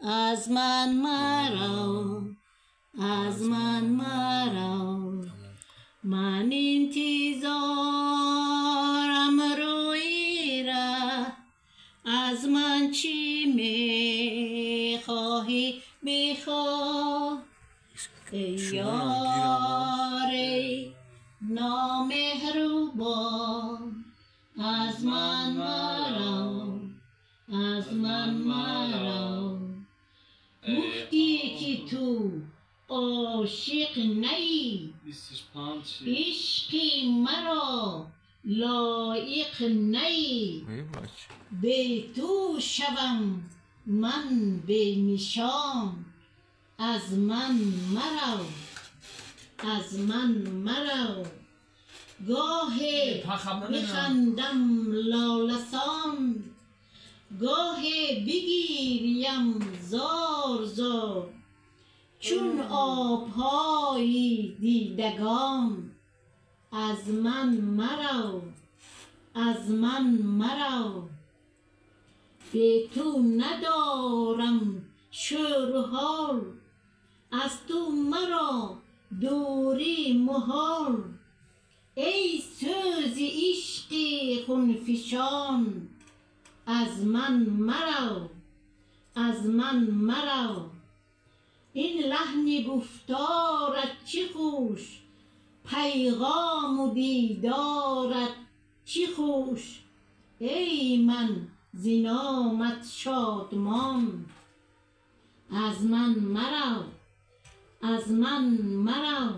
از من مرو، از من مرو. من انتظارم روی را، از من چی میخواهی بخواه. ای یار نامهربان، از من مرو، از من مرو. گفتی که تو عاشق نی، عشقی مرا لایق نی. به تو شوم من به نشان، از من مرو، از من مرو. گاهی بخندم لالسان، گاهی بگیریم زار زار. چون آبهای دیدگان، از من مرو، از من مرو. به تو ندارم شور و حال، از تو مرا دوری محال. ای سوز عشق خونفشان، از من مرو، از من مرو. این لحن گفتارت چه خوش، پیغام و دیدارت چه خوش. ای من ز نامت شادمان، از من مرو، از من مرو.